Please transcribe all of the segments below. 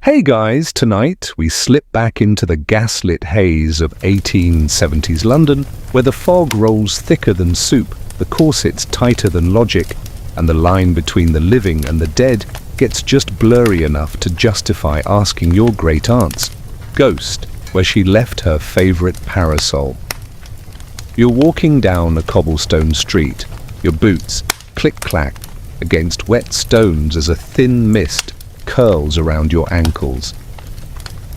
Hey guys, tonight we slip back into the gaslit haze of 1870s London, where the fog rolls thicker than soup, the corsets tighter than logic, and the line between the living and the dead gets just blurry enough to justify asking your great-aunt's ghost where she left her favorite parasol. You're walking down a cobblestone street, your boots click-clack against wet stones as a thin mist curls around your ankles.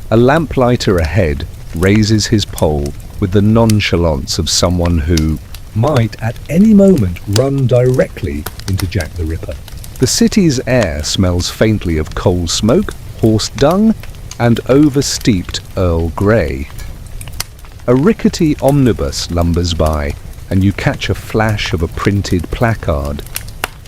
A lamplighter ahead raises his pole with the nonchalance of someone who might at any moment run directly into Jack the Ripper. The city's air smells faintly of coal smoke, horse dung, and over-steeped Earl Grey. A rickety omnibus lumbers by, and you catch a flash of a printed placard.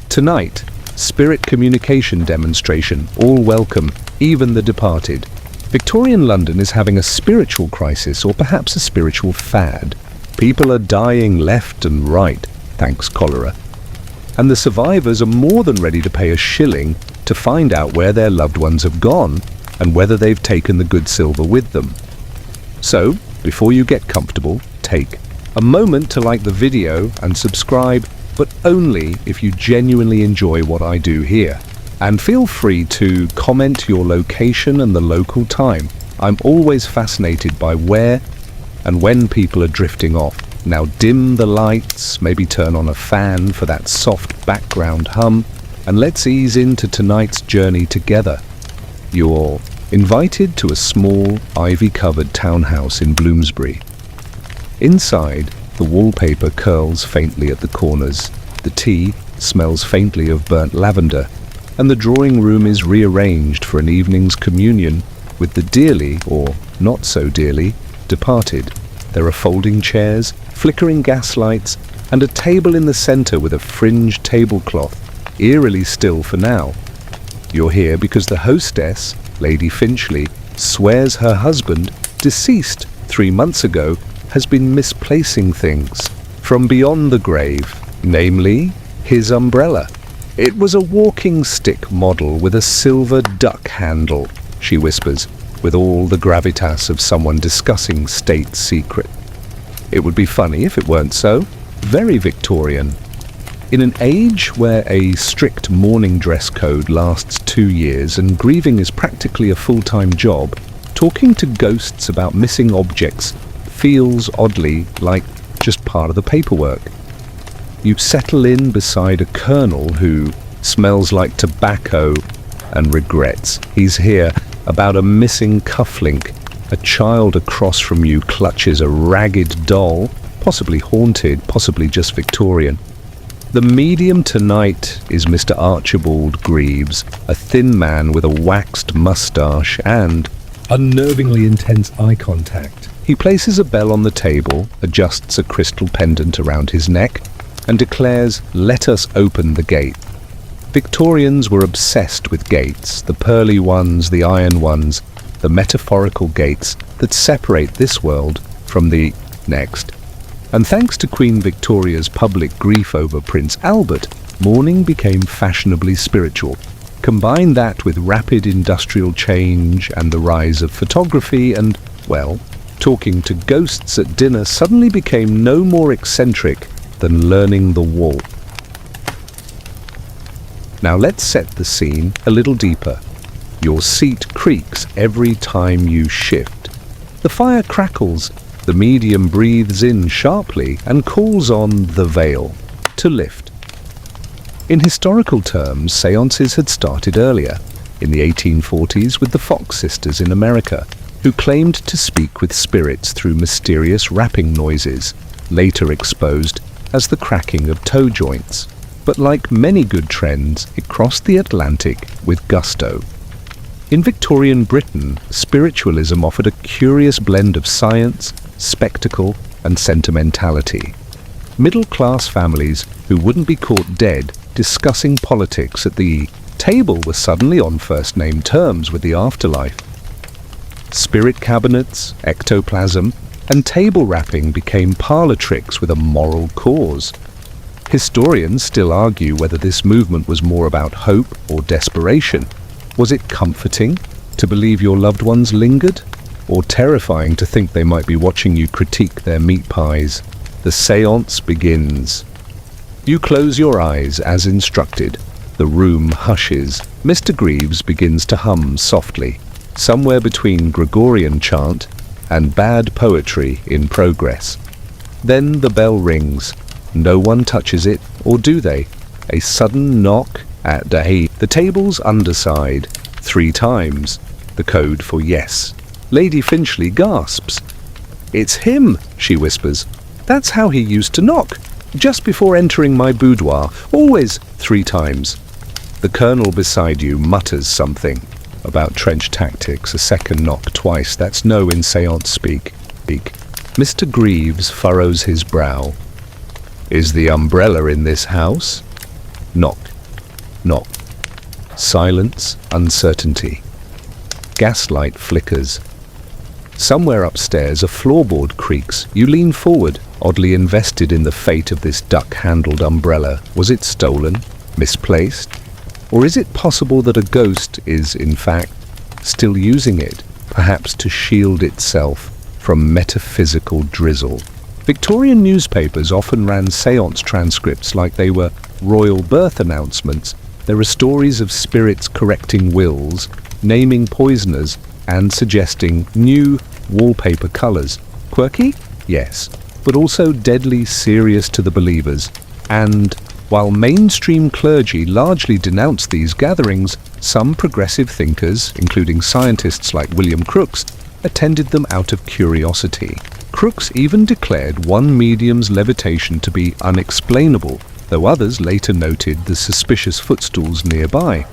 Tonight, spirit communication demonstration, all welcome, even the departed. Victorian London is having a spiritual crisis, or perhaps a spiritual fad. People are dying left and right, thanks cholera. And the survivors are more than ready to pay a shilling to find out where their loved ones have gone and whether they've taken the good silver with them. So, before you get comfortable, take a moment to like the video and subscribe, but only if you genuinely enjoy what I do here. And feel free to comment your location and the local time. I'm always fascinated by where and when people are drifting off. Now dim the lights, maybe turn on a fan for that soft background hum, and let's ease into tonight's journey together. You're invited to a small, ivy-covered townhouse in Bloomsbury. Inside, the wallpaper curls faintly at the corners, the tea smells faintly of burnt lavender, and the drawing room is rearranged for an evening's communion with the dearly, or not so dearly, departed. There are folding chairs, flickering gaslights, and a table in the center with a fringed tablecloth, eerily still for now. You're here because the hostess, Lady Finchley, swears her husband, deceased 3 months ago, has been misplacing things from beyond the grave, namely his umbrella. It was a walking stick model with a silver duck handle, she whispers, with all the gravitas of someone discussing state secret. It would be funny if it weren't so. Very Victorian. In an age where a strict mourning dress code lasts 2 years and grieving is practically a full-time job, talking to ghosts about missing objects feels oddly like just part of the paperwork. You settle in beside a colonel who smells like tobacco and regrets. He's here about a missing cufflink. A child across from you clutches a ragged doll, possibly haunted, possibly just Victorian. The medium tonight is Mr. Archibald Greaves, a thin man with a waxed moustache and unnervingly intense eye contact. He places a bell on the table, adjusts a crystal pendant around his neck, and declares, "Let us open the gate." Victorians were obsessed with gates, the pearly ones, the iron ones, the metaphorical gates that separate this world from the next. And thanks to Queen Victoria's public grief over Prince Albert, mourning became fashionably spiritual. Combine that with rapid industrial change and the rise of photography and, well, talking to ghosts at dinner suddenly became no more eccentric than learning the waltz. Now let's set the scene a little deeper. Your seat creaks every time you shift. The fire crackles, the medium breathes in sharply and calls on the veil to lift. In historical terms, séances had started earlier, in the 1840s with the Fox sisters in America, who claimed to speak with spirits through mysterious rapping noises, later exposed as the cracking of toe joints. But like many good trends, it crossed the Atlantic with gusto. In Victorian Britain, spiritualism offered a curious blend of science, spectacle, and sentimentality. Middle-class families who wouldn't be caught dead discussing politics at the table were suddenly on first-name terms with the afterlife. Spirit cabinets, ectoplasm, and table rapping became parlor tricks with a moral cause. Historians still argue whether this movement was more about hope or desperation. Was it comforting, To believe your loved ones lingered? Or terrifying to think they might be watching you critique their meat pies? The séance begins. You close your eyes as instructed. The room hushes. Mr. Greaves begins to hum softly, somewhere between Gregorian chant and bad poetry in progress. Then the bell rings. No one touches it, or do they? A sudden knock at the table's underside, 3 times, the code for yes. Lady Finchley gasps. "It's him," she whispers. "That's how he used to knock, just before entering my boudoir, always 3 times. The colonel beside you mutters something about trench tactics, a second knock twice, that's no in séance speak. Mr. Greaves furrows his brow. "Is the umbrella in this house?" Knock. Knock. Silence, uncertainty. Gaslight flickers. Somewhere upstairs a floorboard creaks. You lean forward, oddly invested in the fate of this duck-handled umbrella. Was it stolen? Misplaced? Or is it possible that a ghost is, in fact, still using it, perhaps to shield itself from metaphysical drizzle? Victorian newspapers often ran séance transcripts like they were royal birth announcements. There are stories of spirits correcting wills, naming poisoners, and suggesting new wallpaper colours. Quirky? Yes, but also deadly serious to the believers. And while mainstream clergy largely denounced these gatherings, some progressive thinkers, including scientists like William Crookes, attended them out of curiosity. Crookes even declared one medium's levitation to be unexplainable, though others later noted the suspicious footstools nearby.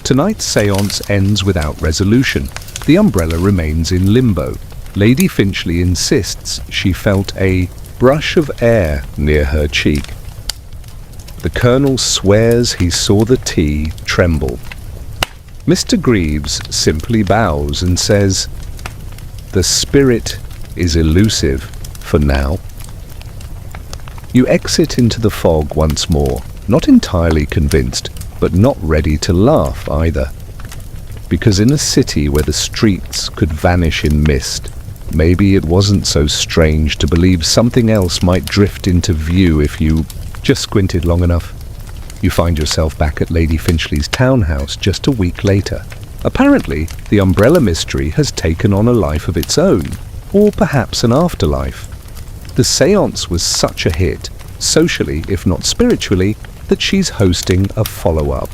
Tonight's séance ends without resolution. The umbrella remains in limbo. Lady Finchley insists she felt a brush of air near her cheek. The colonel swears he saw the tea tremble. Mr. Greaves simply bows and says, "The spirit is elusive for now." You exit into the fog once more, not entirely convinced, but not ready to laugh either. Because in a city where the streets could vanish in mist, maybe it wasn't so strange to believe something else might drift into view if you just squinted long enough. You find yourself back at Lady Finchley's townhouse just a week later. Apparently, the umbrella mystery has taken on a life of its own, or perhaps an afterlife. The séance was such a hit, socially if not spiritually, that she's hosting a follow-up.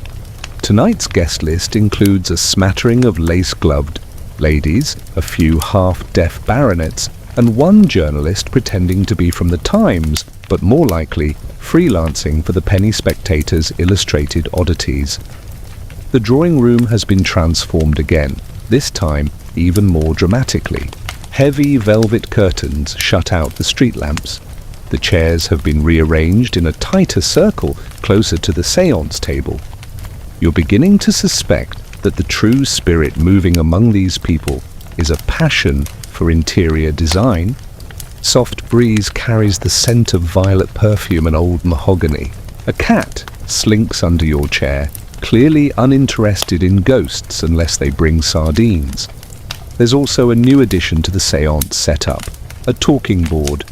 Tonight's guest list includes a smattering of lace-gloved ladies, a few half-deaf baronets, and one journalist pretending to be from the Times, but more likely freelancing for the Penny Spectator's illustrated oddities. The drawing room has been transformed again, this time even more dramatically. Heavy velvet curtains shut out the street lamps. The chairs have been rearranged in a tighter circle closer to the séance table. You're beginning to suspect that the true spirit moving among these people is a passion for interior design. Soft breeze carries the scent of violet perfume and old mahogany. A cat slinks under your chair, clearly uninterested in ghosts unless they bring sardines. There's also a new addition to the séance setup, a talking board.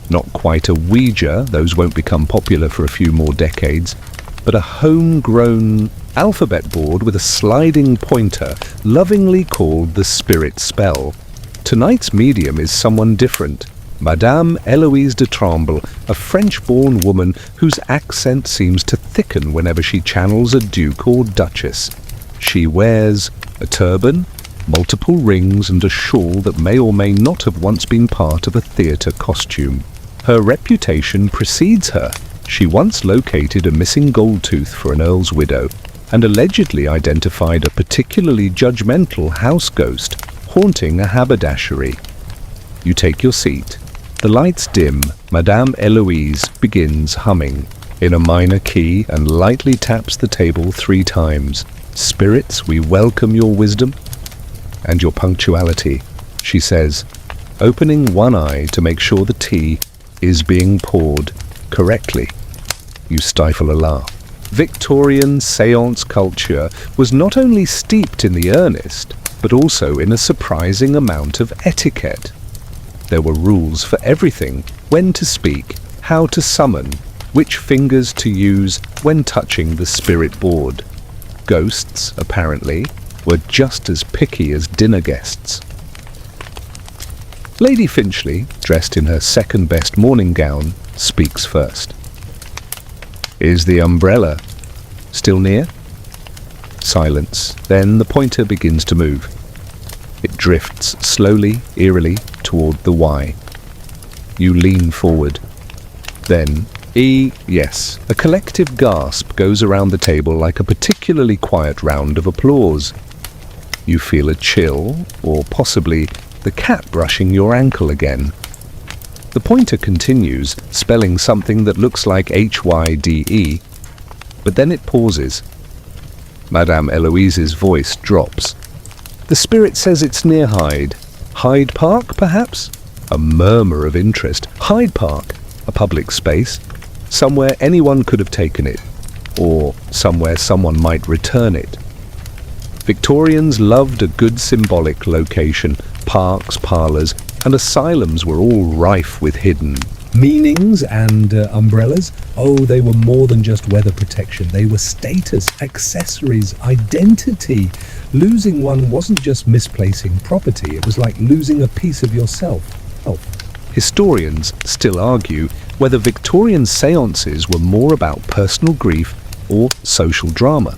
Not quite a Ouija, those won't become popular for a few more decades, but a homegrown alphabet board with a sliding pointer, lovingly called the Spirit Spell. Tonight's medium is someone different. Madame Eloise de Tremble, a French-born woman whose accent seems to thicken whenever she channels a duke or duchess. She wears a turban, multiple rings, and a shawl that may or may not have once been part of a theatre costume. Her reputation precedes her. She once located a missing gold tooth for an earl's widow and allegedly identified a particularly judgmental house ghost haunting a haberdashery. You take your seat. The lights dim. Madame Eloise begins humming in a minor key and lightly taps the table 3 times. "Spirits, we welcome your wisdom and your punctuality," she says, opening one eye to make sure the tea is being poured correctly. You stifle a laugh. Victorian séance culture was not only steeped in the earnest, but also in a surprising amount of etiquette. There were rules for everything: when to speak, how to summon, which fingers to use when touching the spirit board. Ghosts, apparently, were just as picky as dinner guests. Lady Finchley, dressed in her second-best morning gown, speaks first. "Is the umbrella still near?" Silence. Then the pointer begins to move. It drifts slowly, eerily, toward the Y. You lean forward. Then, yes. A collective gasp goes around the table like a particularly quiet round of applause. You feel a chill, or possibly the cat brushing your ankle again. The pointer continues, spelling something that looks like HYDE, but then it pauses. Madame Eloise's voice drops. "The spirit says it's near Hyde. Hyde Park, perhaps?" A murmur of interest. Hyde Park, a public space, somewhere anyone could have taken it, or somewhere someone might return it. Victorians loved a good symbolic location. Parks, parlours, and asylums were all rife with hidden meanings and umbrellas. Oh, they were more than just weather protection. They were status, accessories, identity. Losing one wasn't just misplacing property. It was like losing a piece of yourself. Historians still argue whether Victorian séances were more about personal grief or social drama.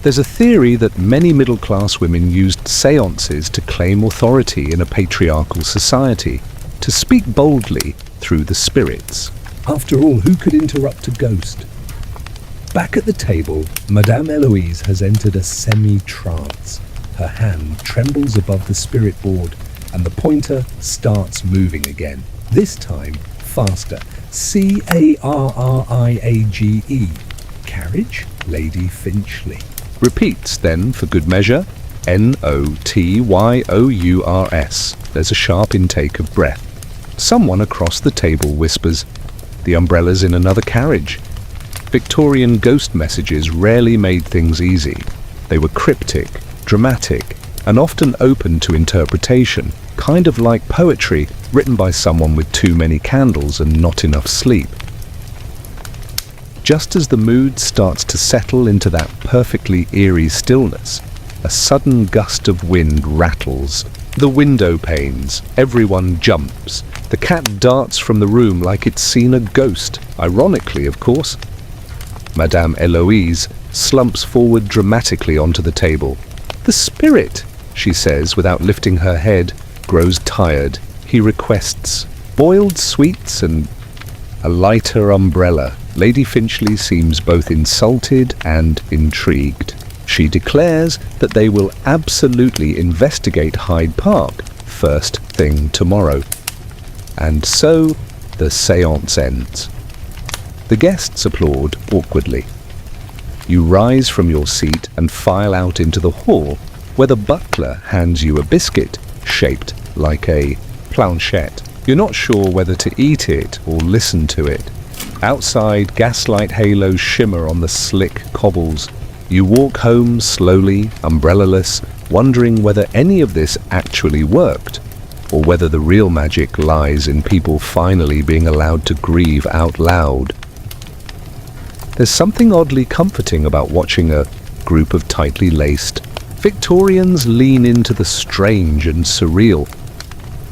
There's a theory that many middle-class women used séances to claim authority in a patriarchal society, to speak boldly through the spirits. After all, who could interrupt a ghost? Back at the table, Madame Eloise has entered a semi-trance. Her hand trembles above the spirit board, and the pointer starts moving again. This time, faster. Carriage, carriage, Lady Finchley. Repeats then, for good measure, Notyous. There's a sharp intake of breath. Someone across the table whispers, "The umbrella's in another carriage." Victorian ghost messages rarely made things easy. They were cryptic, dramatic, and often open to interpretation, kind of like poetry written by someone with too many candles and not enough sleep. Just as the mood starts to settle into that perfectly eerie stillness, a sudden gust of wind rattles the window panes. Everyone jumps. The cat darts from the room like it's seen a ghost, ironically, of course. Madame Eloise slumps forward dramatically onto the table. "The spirit," she says without lifting her head, grows tired. He requests boiled sweets and a lighter umbrella. Lady Finchley seems both insulted and intrigued. She declares that they will absolutely investigate Hyde Park first thing tomorrow. And so the séance ends. The guests applaud awkwardly. You rise from your seat and file out into the hall, where the butler hands you a biscuit shaped like a planchette. You're not sure whether to eat it or listen to it. Outside, gaslight halos shimmer on the slick cobbles. You walk home slowly, umbrellaless, wondering whether any of this actually worked, or whether the real magic lies in people finally being allowed to grieve out loud. There's something oddly comforting about watching a group of tightly laced Victorians lean into the strange and surreal.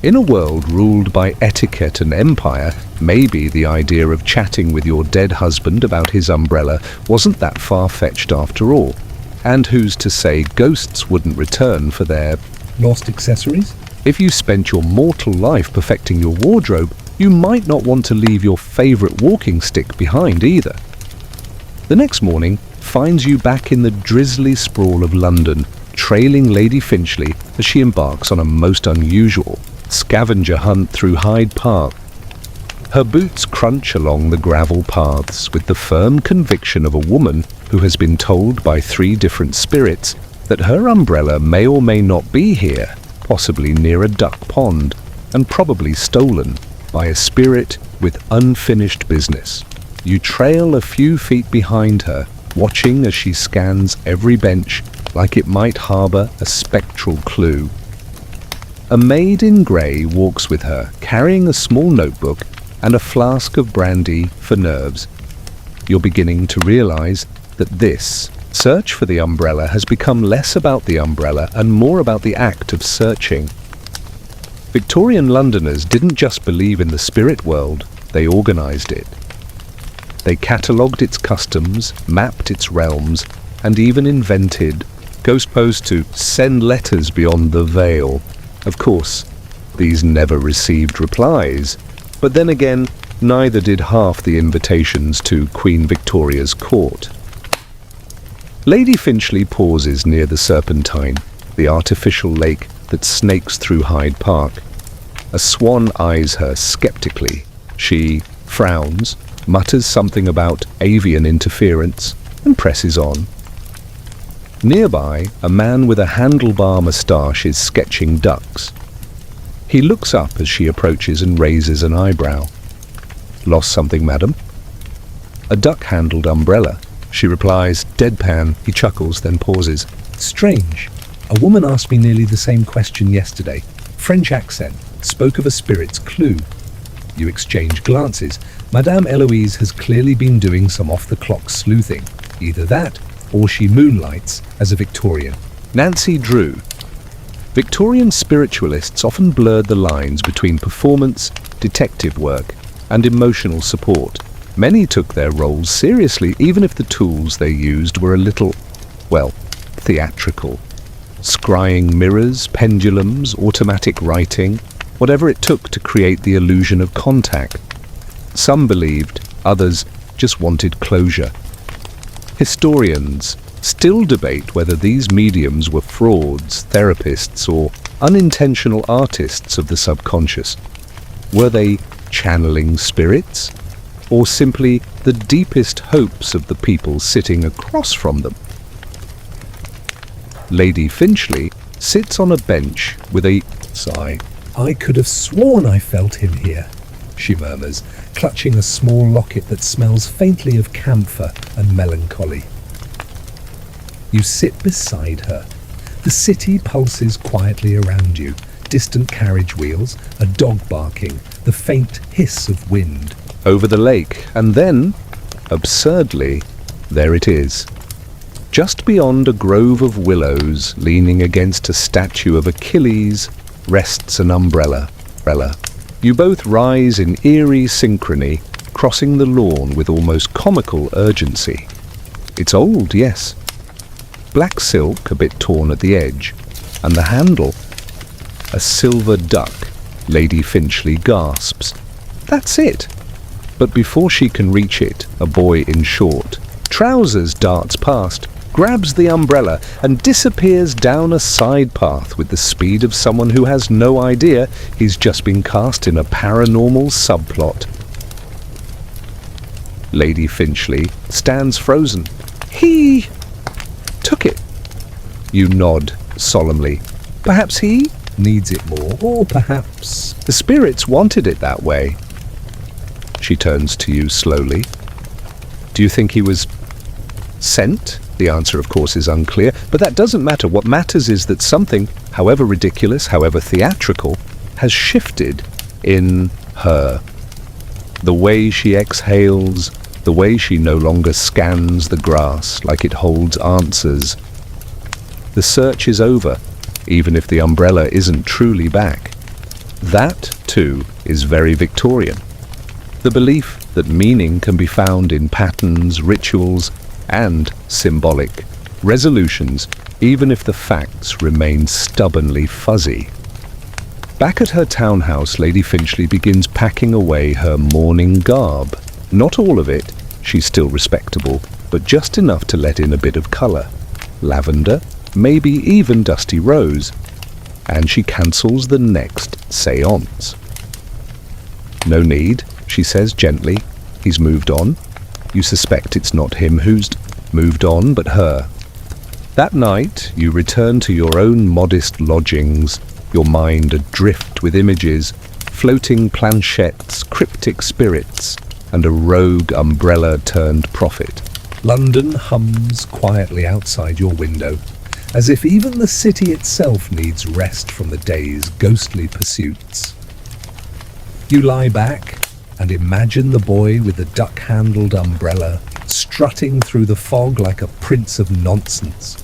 In a world ruled by etiquette and empire, maybe the idea of chatting with your dead husband about his umbrella wasn't that far-fetched after all. And who's to say ghosts wouldn't return for their lost accessories? If you spent your mortal life perfecting your wardrobe, you might not want to leave your favourite walking stick behind either. The next morning finds you back in the drizzly sprawl of London, trailing Lady Finchley as she embarks on a most unusual scavenger hunt through Hyde Park. Her boots crunch along the gravel paths with the firm conviction of a woman who has been told by 3 different spirits that her umbrella may or may not be here, possibly near a duck pond, and probably stolen by a spirit with unfinished business. You trail a few feet behind her, watching as she scans every bench like it might harbour a spectral clue. A maid in grey walks with her, carrying a small notebook and a flask of brandy for nerves. You're beginning to realise that this search for the umbrella has become less about the umbrella and more about the act of searching. Victorian Londoners didn't just believe in the spirit world, they organised it. They catalogued its customs, mapped its realms, and even invented ghost posts to send letters beyond the veil. Of course, these never received replies, but then again, neither did half the invitations to Queen Victoria's court. Lady Finchley pauses near the Serpentine, the artificial lake that snakes through Hyde Park. A swan eyes her skeptically. She frowns, mutters something about avian interference, and presses on. Nearby, a man with a handlebar moustache is sketching ducks. He looks up as she approaches and raises an eyebrow. "Lost something, madam?" "A duck-handled umbrella," she replies, deadpan. He chuckles, then pauses. "Strange. A woman asked me nearly the same question yesterday. French accent, spoke of a spirit's clue." You exchange glances. Madame Eloise has clearly been doing some off-the-clock sleuthing. Either that, or she moonlights as a Victorian. Nancy Drew. Victorian spiritualists often blurred the lines between performance, detective work, and emotional support. Many took their roles seriously, even if the tools they used were a little, well, theatrical. Scrying mirrors, pendulums, automatic writing, whatever it took to create the illusion of contact. Some believed, others just wanted closure. Historians still debate whether these mediums were frauds, therapists, or unintentional artists of the subconscious. Were they channeling spirits, or simply the deepest hopes of the people sitting across from them? Lady Finchley sits on a bench with a sigh. "I could have sworn I felt him here," she murmurs, clutching a small locket that smells faintly of camphor and melancholy. You sit beside her. The city pulses quietly around you. Distant carriage wheels, a dog barking, the faint hiss of wind. Over the lake, and then, absurdly, there it is. Just beyond a grove of willows, leaning against a statue of Achilles, rests an umbrella. You both rise in eerie synchrony, crossing the lawn with almost comical urgency. It's old, yes. Black silk, a bit torn at the edge, and the handle, a silver duck. Lady Finchley gasps. That's it. But before she can reach it, a boy in short trousers darts past, grabs the umbrella, and disappears down a side path with the speed of someone who has no idea he's just been cast in a paranormal subplot. Lady Finchley stands frozen. He took it. You nod solemnly. Perhaps he needs it more, or perhaps the spirits wanted it that way. She turns to you slowly. Do you think he was sent? The answer, of course, is unclear, but that doesn't matter. What matters is that something, however ridiculous, however theatrical, has shifted in her. The way she exhales, the way she no longer scans the grass like it holds answers. The search is over, even if the umbrella isn't truly back. That, too, is very Victorian. The belief that meaning can be found in patterns, rituals, and symbolic resolutions, even if the facts remain stubbornly fuzzy. Back at her townhouse, Lady Finchley begins packing away her mourning garb. Not all of it, she's still respectable, but just enough to let in a bit of colour. Lavender, maybe even dusty rose. And she cancels the next séance. No need, she says gently. He's moved on. You suspect it's not him who's moved on, but her. That night, you return to your own modest lodgings, your mind adrift with images, floating planchettes, cryptic spirits, and a rogue umbrella-turned-prophet. London hums quietly outside your window, as if even the city itself needs rest from the day's ghostly pursuits. You lie back and imagine the boy with the duck-handled umbrella strutting through the fog like a prince of nonsense.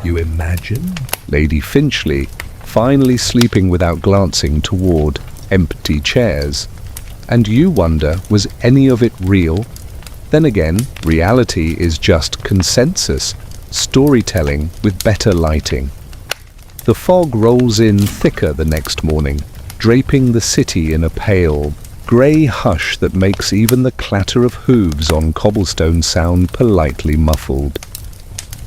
You imagine Lady Finchley finally sleeping without glancing toward empty chairs. And you wonder, was any of it real? Then again, reality is just consensus, storytelling with better lighting. The fog rolls in thicker the next morning, draping the city in a pale, grey hush that makes even the clatter of hooves on cobblestone sound politely muffled.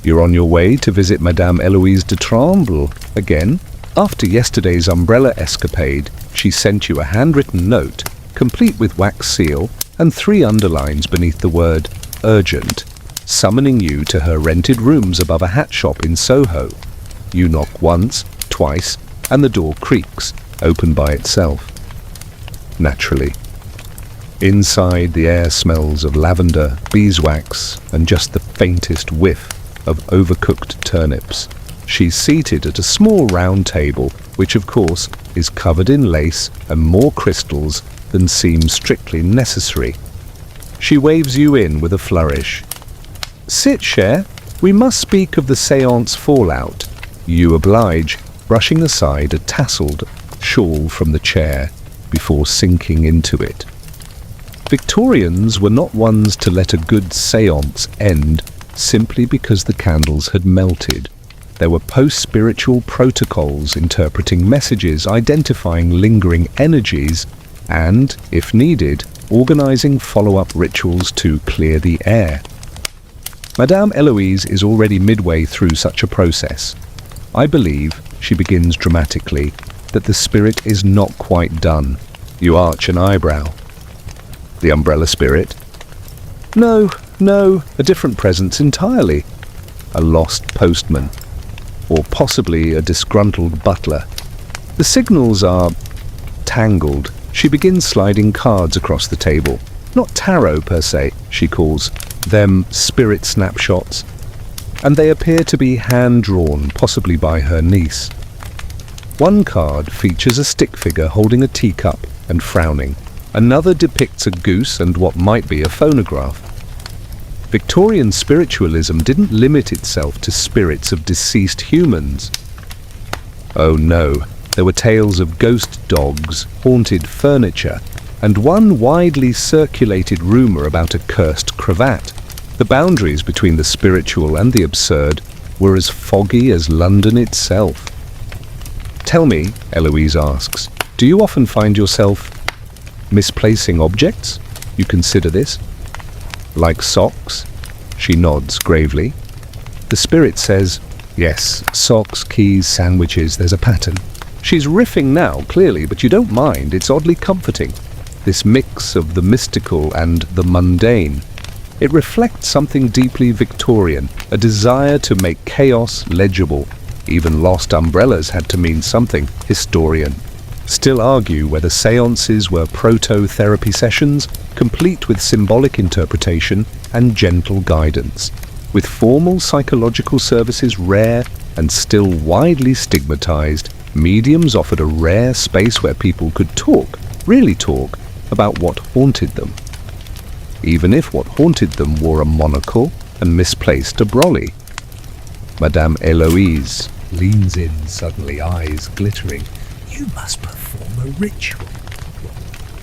You're on your way to visit Madame Eloise de Tremble again. After yesterday's umbrella escapade, she sent you a handwritten note, complete with wax seal and 3 underlines beneath the word urgent, summoning you to her rented rooms above a hat shop in Soho. You knock once, twice, and the door creaks, open by itself. Naturally. Inside, the air smells of lavender, beeswax, and just the faintest whiff of overcooked turnips. She's seated at a small round table, which of course is covered in lace and more crystals than seems strictly necessary. She waves you in with a flourish. Sit, Cher. We must speak of the séance fallout. You oblige, brushing aside a tasselled shawl from the chair before sinking into it. Victorians were not ones to let a good séance end simply because the candles had melted. There were post-spiritual protocols interpreting messages, identifying lingering energies, and, if needed, organizing follow-up rituals to clear the air. Madame Eloise is already midway through such a process. I believe, she begins dramatically, that the spirit is not quite done. You arch an eyebrow. The umbrella spirit? No, a different presence entirely. A lost postman. Or possibly a disgruntled butler. The signals are tangled. She begins sliding cards across the table. Not tarot per se, she calls them spirit snapshots. And they appear to be hand-drawn, possibly by her niece. One card features a stick figure holding a teacup and frowning. Another depicts a goose and what might be a phonograph. Victorian spiritualism didn't limit itself to spirits of deceased humans. Oh no, there were tales of ghost dogs, haunted furniture, and one widely circulated rumour about a cursed cravat. The boundaries between the spiritual and the absurd were as foggy as London itself. Tell me, Eloise asks, do you often find yourself misplacing objects? You consider this? Like socks? She nods gravely. The spirit says, yes, socks, keys, sandwiches, there's a pattern. She's riffing now, clearly, but you don't mind, it's oddly comforting. This mix of the mystical and the mundane. It reflects something deeply Victorian, a desire to make chaos legible. Even lost umbrellas had to mean something, historian. Still argue whether séances were proto-therapy sessions, complete with symbolic interpretation and gentle guidance. With formal psychological services rare and still widely stigmatized, mediums offered a rare space where people could talk, really talk, about what haunted them. Even if what haunted them wore a monocle and misplaced a brolly. Madame Eloise leans in suddenly, eyes glittering. You must perform a ritual.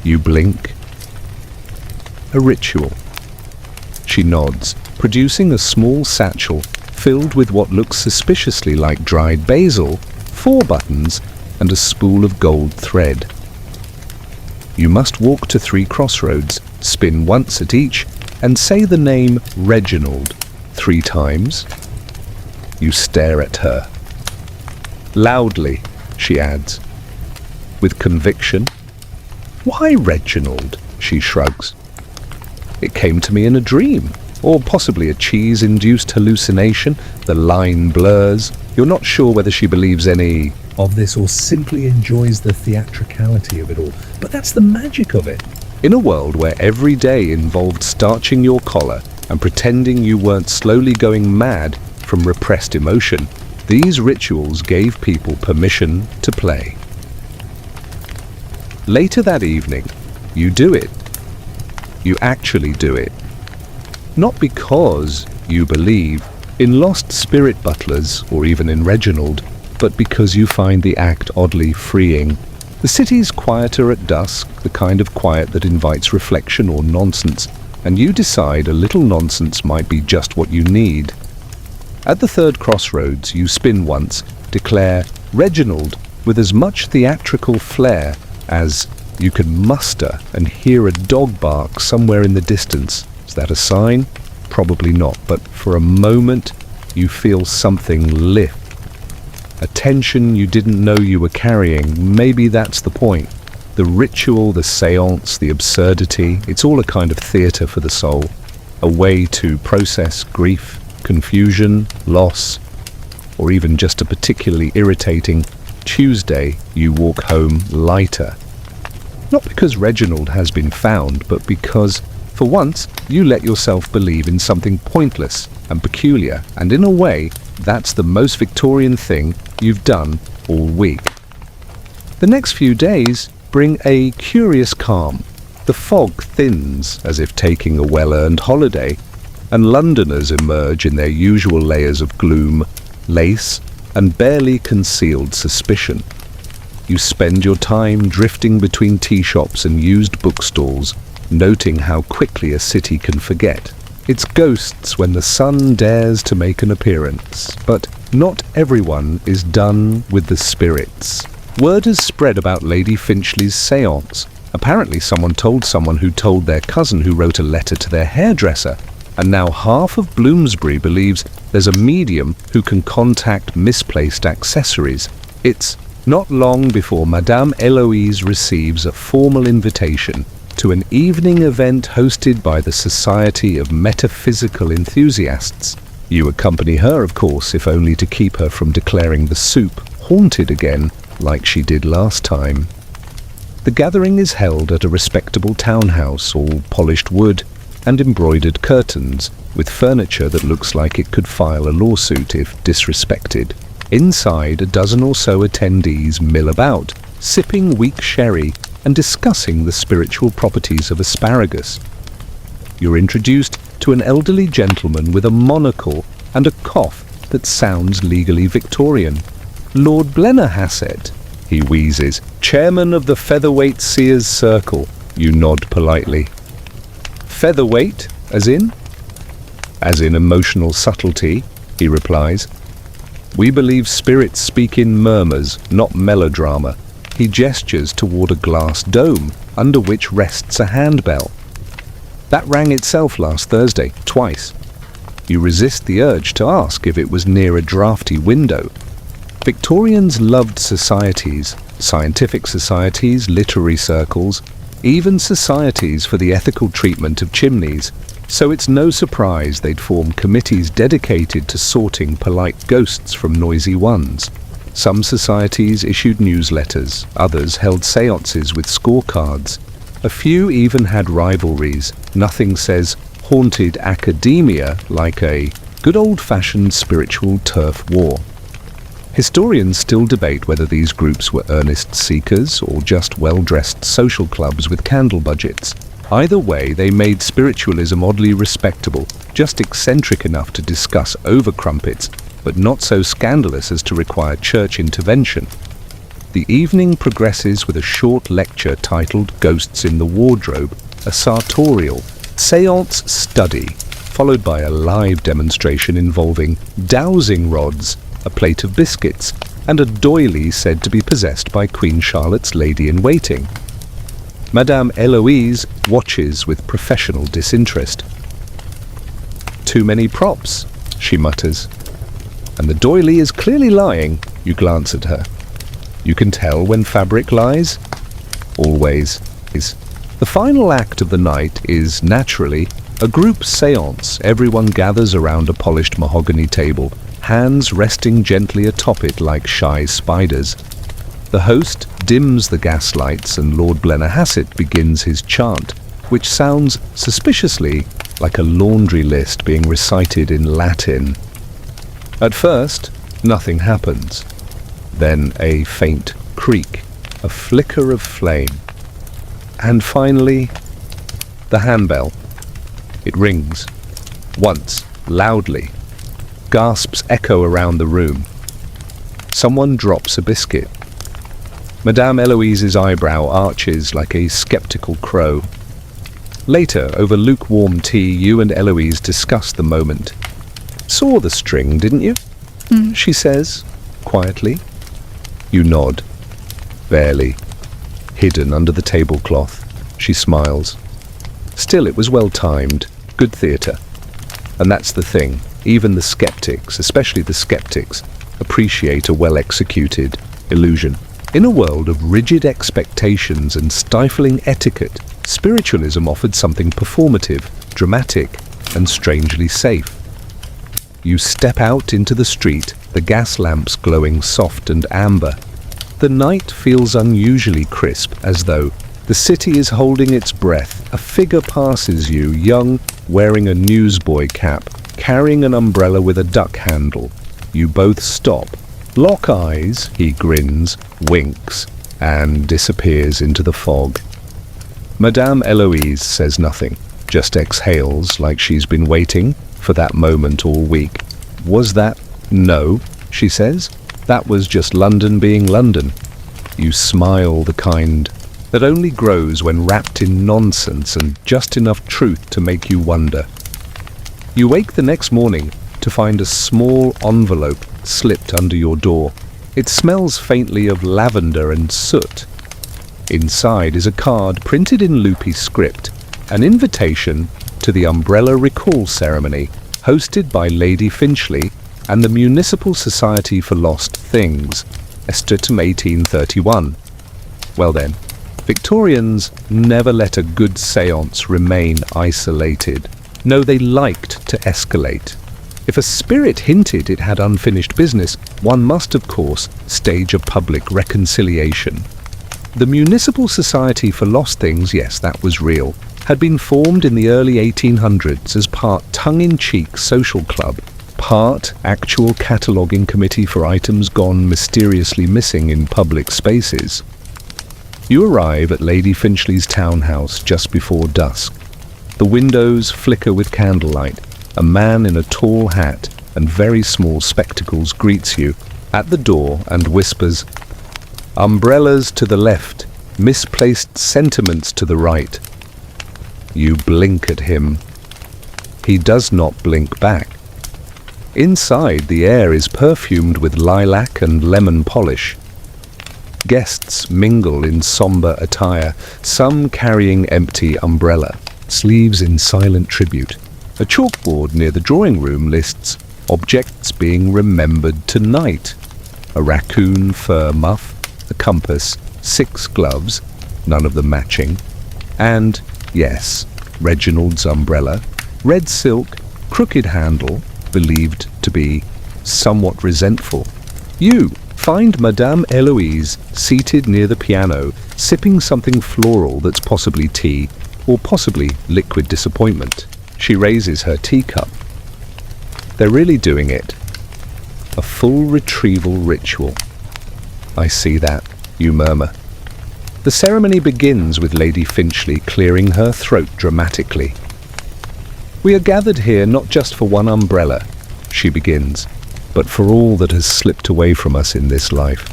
You blink. A ritual. She nods, producing a small satchel filled with what looks suspiciously like dried basil, 4 buttons, and a spool of gold thread. You must walk to 3 crossroads, spin once at each, and say the name Reginald 3 times. You stare at her. Loudly, she adds. With conviction. Why Reginald? She shrugs. It came to me in a dream, or possibly a cheese-induced hallucination. The line blurs. You're not sure whether she believes any of this or simply enjoys the theatricality of it all. But that's the magic of it. In a world where every day involved starching your collar and pretending you weren't slowly going mad from repressed emotion, these rituals gave people permission to play. Later that evening, you do it. You actually do it. Not because you believe in lost spirit butlers or even in Reginald, but because you find the act oddly freeing. The city's quieter at dusk, the kind of quiet that invites reflection or nonsense, and you decide a little nonsense might be just what you need. At the third crossroads, you spin once, declare Reginald with as much theatrical flair as you can muster, and hear a dog bark somewhere in the distance. Is that a sign? Probably not, but for a moment you feel something lift. A tension you didn't know you were carrying. Maybe that's the point. The ritual, the séance, the absurdity, it's all a kind of theatre for the soul. A way to process grief, confusion, loss, or even just a particularly irritating Tuesday you walk home lighter. Not because Reginald has been found, but because, for once, you let yourself believe in something pointless and peculiar, and in a way, that's the most Victorian thing you've done all week. The next few days bring a curious calm. The fog thins, as if taking a well-earned holiday, and Londoners emerge in their usual layers of gloom, lace, and barely concealed suspicion. You spend your time drifting between tea shops and used bookstalls, noting how quickly a city can forget. It's ghosts when the sun dares to make an appearance, but not everyone is done with the spirits. Word has spread about Lady Finchley's séance. Apparently someone told someone who told their cousin who wrote a letter to their hairdresser, and now half of Bloomsbury believes there's a medium who can contact misplaced accessories. It's not long before Madame Eloise receives a formal invitation to an evening event hosted by the Society of Metaphysical Enthusiasts. You accompany her, of course, if only to keep her from declaring the soup haunted again, like she did last time. The gathering is held at a respectable townhouse, all polished wood and embroidered curtains, with furniture that looks like it could file a lawsuit if disrespected. Inside, a dozen or so attendees mill about, sipping weak sherry and discussing the spiritual properties of asparagus. You're introduced to an elderly gentleman with a monocle and a cough that sounds legally Victorian. Lord Blennerhassett, he wheezes, chairman of the Featherweight Seers Circle. You nod politely. Featherweight, as in? As in emotional subtlety, he replies. We believe spirits speak in murmurs, not melodrama. He gestures toward a glass dome, under which rests a handbell. That rang itself last Thursday, twice. You resist the urge to ask if it was near a drafty window. Victorians loved societies, scientific societies, literary circles, even societies for the ethical treatment of chimneys, so it's no surprise they'd form committees dedicated to sorting polite ghosts from noisy ones. Some societies issued newsletters, others held séances with scorecards. A few even had rivalries. Nothing says haunted academia like a good old-fashioned spiritual turf war. Historians still debate whether these groups were earnest seekers or just well-dressed social clubs with candle budgets. Either way, they made spiritualism oddly respectable, just eccentric enough to discuss over crumpets, but not so scandalous as to require church intervention. The evening progresses with a short lecture titled Ghosts in the Wardrobe, a sartorial séance study, followed by a live demonstration involving dowsing rods, a plate of biscuits, and a doily said to be possessed by Queen Charlotte's lady-in-waiting. Madame Eloise watches with professional disinterest. Too many props, she mutters. And the doily is clearly lying. You glance at her. You can tell when fabric lies. Always. The final act of the night is, naturally, a group séance. Everyone gathers around a polished mahogany table, hands resting gently atop it like shy spiders. The host dims the gas lights and Lord Blennerhassett begins his chant, which sounds suspiciously like a laundry list being recited in Latin. At first, nothing happens. Then a faint creak, a flicker of flame. And finally, the handbell. It rings. Once, loudly. Gasps echo around the room. Someone drops a biscuit. Madame Eloise's eyebrow arches like a skeptical crow. Later, over lukewarm tea, you and Eloise discuss the moment. "Saw the string, didn't you?" She says, quietly. You nod. Barely. Hidden under the tablecloth. She smiles. Still, it was well timed. Good theatre. And that's the thing. Even the skeptics, especially the skeptics, appreciate a well-executed illusion. In a world of rigid expectations and stifling etiquette, spiritualism offered something performative, dramatic, and strangely safe. You step out into the street, the gas lamps glowing soft and amber. The night feels unusually crisp, as though the city is holding its breath. A figure passes you, young, wearing a newsboy cap, carrying an umbrella with a duck handle. You both stop. Lock eyes, he grins, winks, and disappears into the fog. Madame Eloise says nothing, just exhales like she's been waiting for that moment all week. Was that? No, she says. That was just London being London. You smile, the kind that only grows when wrapped in nonsense and just enough truth to make you wonder. You wake the next morning to find a small envelope slipped under your door. It smells faintly of lavender and soot. Inside is a card printed in loopy script, an invitation to the Umbrella Recall Ceremony hosted by Lady Finchley and the Municipal Society for Lost Things, Estetum 1831. Well then, Victorians never let a good séance remain isolated. No, they liked to escalate. If a spirit hinted it had unfinished business, one must, of course, stage a public reconciliation. The Municipal Society for Lost Things, yes, that was real, had been formed in the early 1800s as part tongue-in-cheek social club, part actual cataloguing committee for items gone mysteriously missing in public spaces. You arrive at Lady Finchley's townhouse just before dusk. The windows flicker with candlelight. A man in a tall hat and very small spectacles greets you at the door and whispers, "Umbrellas to the left, misplaced sentiments to the right." You blink at him. He does not blink back. Inside, the air is perfumed with lilac and lemon polish. Guests mingle in somber attire, some carrying empty umbrella, sleeves in silent tribute. A chalkboard near the drawing room lists objects being remembered tonight. A raccoon fur muff, a compass, 6 gloves, none of them matching, and, yes, Reginald's umbrella, red silk, crooked handle, believed to be somewhat resentful. You find Madame Eloise seated near the piano, sipping something floral that's possibly tea, or possibly liquid disappointment. She raises her teacup. They're really doing it. A full retrieval ritual. I see that, you murmur. The ceremony begins with Lady Finchley clearing her throat dramatically. "We are gathered here not just for one umbrella," she begins, "but for all that has slipped away from us in this life.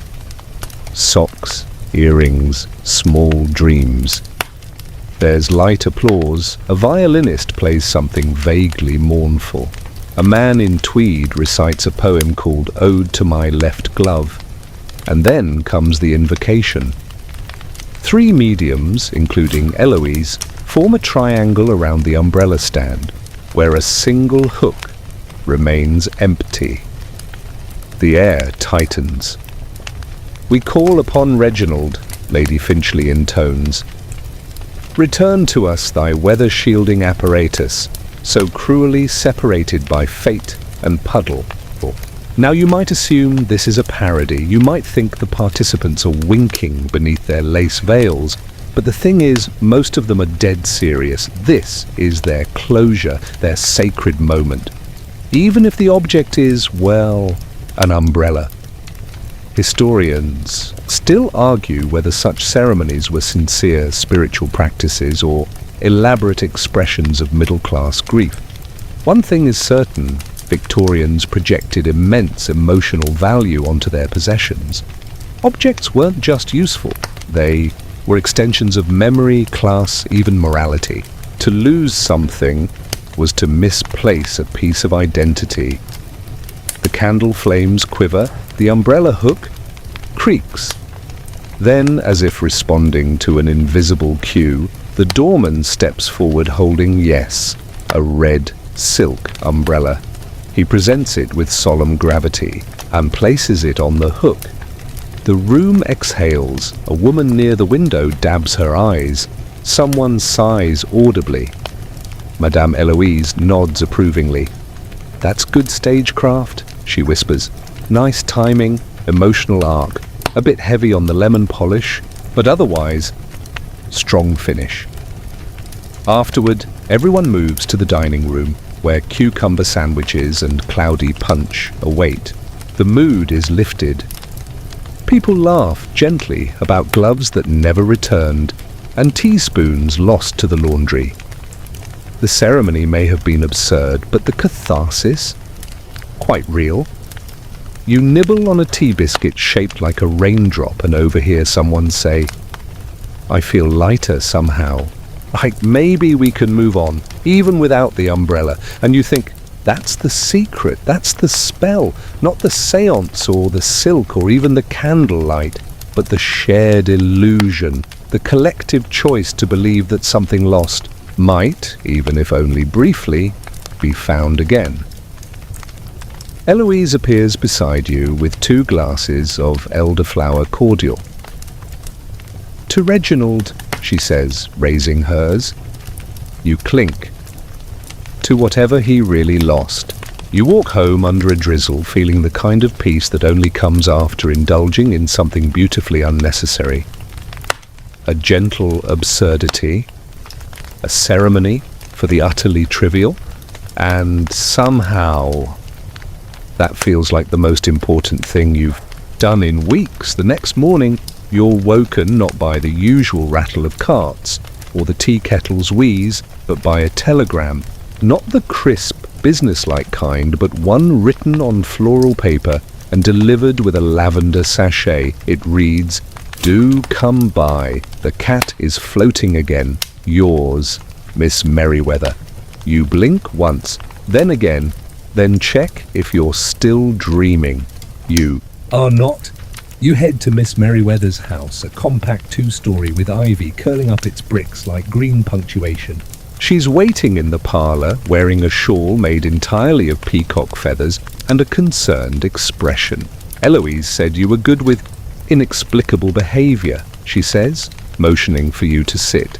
Socks, earrings, small dreams." There's light applause. A violinist plays something vaguely mournful. A man in tweed recites a poem called Ode to My Left Glove. And then comes the invocation. 3 mediums, including Eloise, form a triangle around the umbrella stand, where a single hook remains empty. The air tightens. "We call upon Reginald," Lady Finchley intones. "Return to us thy weather-shielding apparatus, so cruelly separated by fate and puddle." Now you might assume this is a parody. You might think the participants are winking beneath their lace veils, but the thing is, most of them are dead serious. This is their closure, their sacred moment. Even if the object is, well, an umbrella. Historians still argue whether such ceremonies were sincere spiritual practices or elaborate expressions of middle-class grief. One thing is certain: Victorians projected immense emotional value onto their possessions. Objects weren't just useful, they were extensions of memory, class, even morality. To lose something was to misplace a piece of identity. The candle flames quiver, the umbrella hook creaks. Then, as if responding to an invisible cue, the doorman steps forward holding, yes, a red silk umbrella. He presents it with solemn gravity and places it on the hook. The room exhales. A woman near the window dabs her eyes. Someone sighs audibly. Madame Eloise nods approvingly. "That's good stagecraft," she whispers. "Nice timing, emotional arc. A bit heavy on the lemon polish, but otherwise, strong finish." Afterward, everyone moves to the dining room, where cucumber sandwiches and cloudy punch await. The mood is lifted. People laugh gently about gloves that never returned and teaspoons lost to the laundry. The ceremony may have been absurd, but the catharsis? Quite real. You nibble on a tea biscuit shaped like a raindrop and overhear someone say, "I feel lighter somehow. Like maybe we can move on, even without the umbrella." And you think, that's the secret, that's the spell, not the seance or the silk or even the candlelight, but the shared illusion, the collective choice to believe that something lost might, even if only briefly, be found again. Eloise appears beside you with 2 glasses of elderflower cordial. "To Reginald," she says, raising hers. You clink. To whatever he really lost. You walk home under a drizzle, feeling the kind of peace that only comes after indulging in something beautifully unnecessary. A gentle absurdity, a ceremony for the utterly trivial, and somehow that feels like the most important thing you've done in weeks. The next morning, you're woken not by the usual rattle of carts or the tea kettle's wheeze, but by a telegram. Not the crisp, businesslike kind, but one written on floral paper and delivered with a lavender sachet. It reads, "Do come by. The cat is floating again. Yours, Miss Merriweather." You blink once, then again, then check if you're still dreaming. You Are not. You head to Miss Merriweather's house, a compact 2-story with ivy curling up its bricks like green punctuation. She's waiting in the parlour, wearing a shawl made entirely of peacock feathers and a concerned expression. "Eloise said you were good with inexplicable behaviour," she says, motioning for you to sit.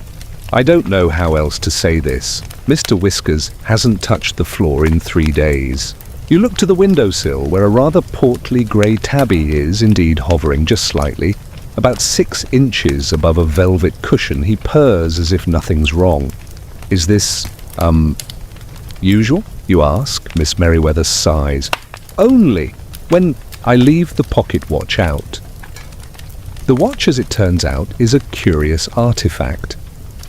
"I don't know how else to say this. Mr. Whiskers hasn't touched the floor in 3 days." You look to the windowsill, where a rather portly grey tabby is indeed hovering just slightly. About 6 inches above a velvet cushion, he purrs as if nothing's wrong. "Is this, usual?" you ask. Miss Merriweather sighs. "Only when I leave the pocket watch out." The watch, as it turns out, is a curious artifact.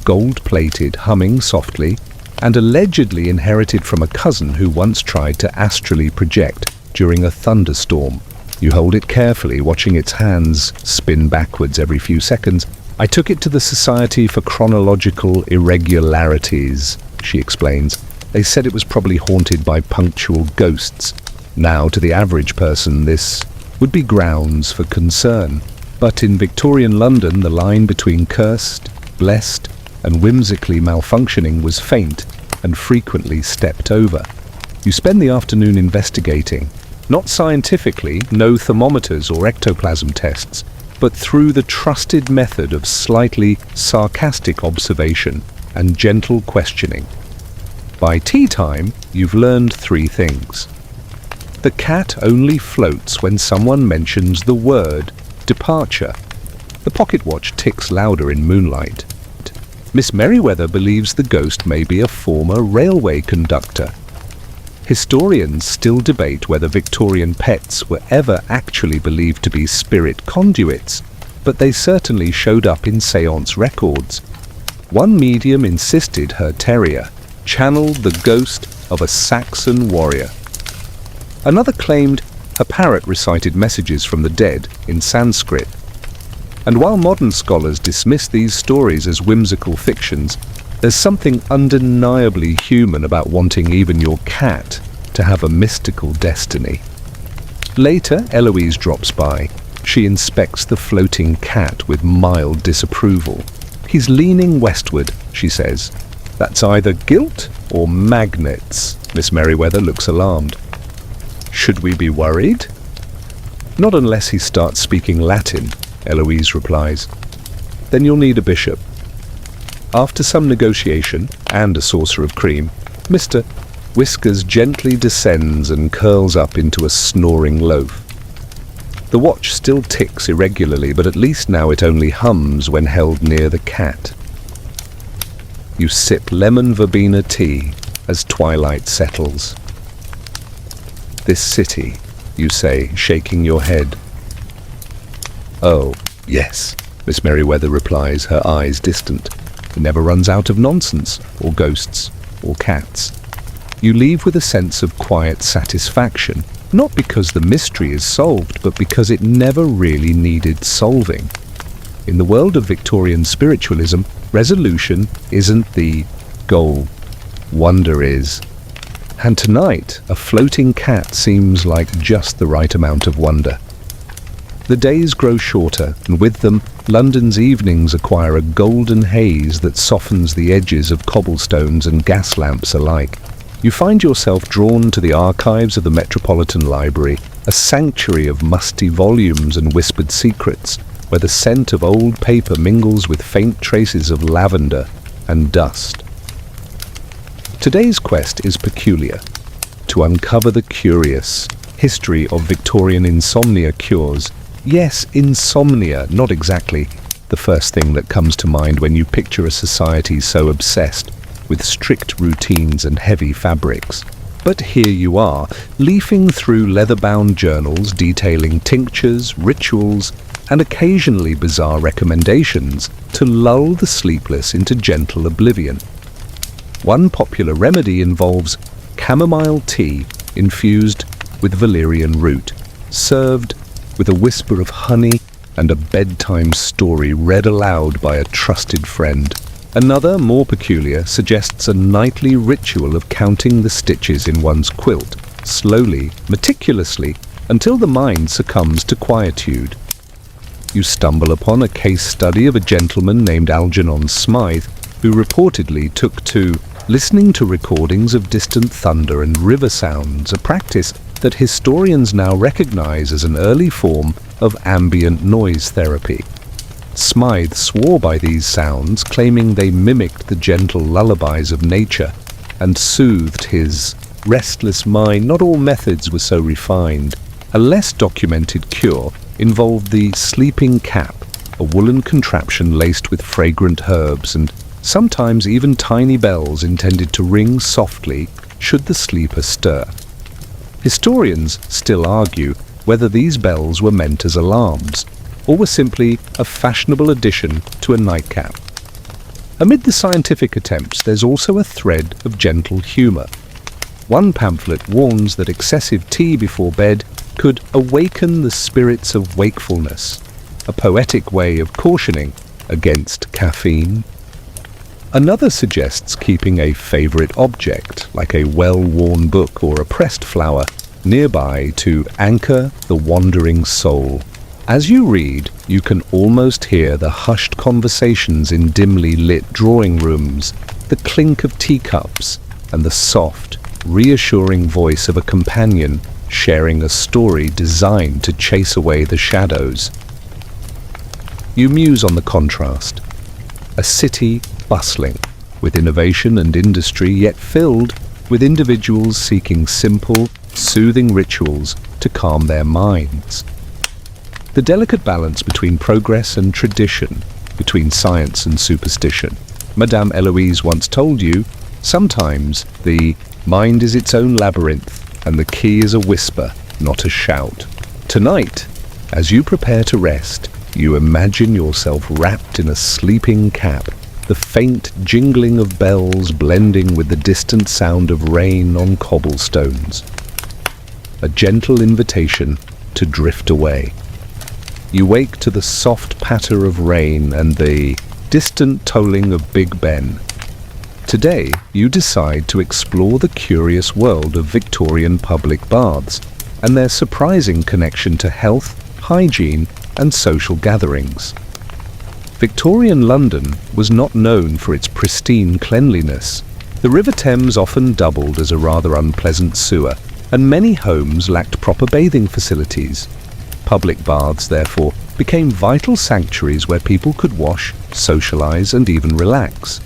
Gold-plated, humming softly, and allegedly inherited from a cousin who once tried to astrally project during a thunderstorm. You hold it carefully, watching its hands spin backwards every few seconds. "I took it to the Society for Chronological Irregularities," she explains. "They said it was probably haunted by punctual ghosts. Now, to the average person, this would be grounds for concern. But in Victorian London, the line between cursed, blessed, and whimsically malfunctioning was faint and frequently stepped over. You spend the afternoon investigating, not scientifically, no thermometers or ectoplasm tests, but through the trusted method of slightly sarcastic observation and gentle questioning. By tea time, you've learned 3 things. The cat only floats when someone mentions the word departure. The pocket watch ticks louder in moonlight. Miss Merriweather believes the ghost may be a former railway conductor. Historians still debate whether Victorian pets were ever actually believed to be spirit conduits, but they certainly showed up in séance records. One medium insisted her terrier channeled the ghost of a Saxon warrior. Another claimed a parrot recited messages from the dead in Sanskrit. And while modern scholars dismiss these stories as whimsical fictions, there's something undeniably human about wanting even your cat to have a mystical destiny. Later, Eloise drops by. She inspects the floating cat with mild disapproval. "He's leaning westward," she says. "That's either guilt or magnets." Miss Merriweather looks alarmed. "Should we be worried?" "Not unless he starts speaking Latin," Eloise replies. "Then you'll need a bishop." After some negotiation and a saucer of cream, Mr. Whiskers gently descends and curls up into a snoring loaf. The watch still ticks irregularly, but at least now it only hums when held near the cat. You sip lemon verbena tea as twilight settles. "This city," you say, shaking your head. "Oh, yes," Miss Merriweather replies, her eyes distant. "It never runs out of nonsense, or ghosts, or cats." You leave with a sense of quiet satisfaction, not because the mystery is solved, but because it never really needed solving. In the world of Victorian spiritualism, resolution isn't the goal. Wonder is. And tonight, a floating cat seems like just the right amount of wonder. The days grow shorter, and with them, London's evenings acquire a golden haze that softens the edges of cobblestones and gas lamps alike. You find yourself drawn to the archives of the Metropolitan Library, a sanctuary of musty volumes and whispered secrets, where the scent of old paper mingles with faint traces of lavender and dust. Today's quest is peculiar. To uncover the curious history of Victorian insomnia cures. Yes, insomnia, not exactly the first thing that comes to mind when you picture a society so obsessed with strict routines and heavy fabrics. But here you are, leafing through leather-bound journals detailing tinctures, rituals, and occasionally bizarre recommendations to lull the sleepless into gentle oblivion. One popular remedy involves chamomile tea infused with valerian root, served with a whisper of honey and a bedtime story read aloud by a trusted friend. Another, more peculiar, suggests a nightly ritual of counting the stitches in one's quilt, slowly, meticulously, until the mind succumbs to quietude. You stumble upon a case study of a gentleman named Algernon Smythe, who reportedly took to listening to recordings of distant thunder and river sounds, a practice that historians now recognize as an early form of ambient noise therapy. Smythe swore by these sounds, claiming they mimicked the gentle lullabies of nature and soothed his restless mind. Not all methods were so refined. A less documented cure involved the sleeping cap, a woolen contraption laced with fragrant herbs and sometimes even tiny bells intended to ring softly should the sleeper stir. Historians still argue whether these bells were meant as alarms, or were simply a fashionable addition to a nightcap. Amid the scientific attempts, there's also a thread of gentle humour. One pamphlet warns that excessive tea before bed could awaken the spirits of wakefulness, a poetic way of cautioning against caffeine. Another suggests keeping a favourite object, like a well-worn book or a pressed flower, nearby to anchor the wandering soul. As you read, you can almost hear the hushed conversations in dimly lit drawing rooms, the clink of teacups, and the soft, reassuring voice of a companion sharing a story designed to chase away the shadows. You muse on the contrast. A city bustling with innovation and industry, yet filled with individuals seeking simple, soothing rituals to calm their minds. The delicate balance between progress and tradition, between science and superstition. Madame Eloise once told you, sometimes the mind is its own labyrinth and the key is a whisper, not a shout. Tonight, as you prepare to rest, you imagine yourself wrapped in a sleeping cap, the faint jingling of bells blending with the distant sound of rain on cobblestones. A gentle invitation to drift away. You wake to the soft patter of rain and the distant tolling of Big Ben. Today, you decide to explore the curious world of Victorian public baths and their surprising connection to health, hygiene, and social gatherings. Victorian London was not known for its pristine cleanliness. The River Thames often doubled as a rather unpleasant sewer, and many homes lacked proper bathing facilities. Public baths, therefore, became vital sanctuaries where people could wash, socialize, and even relax.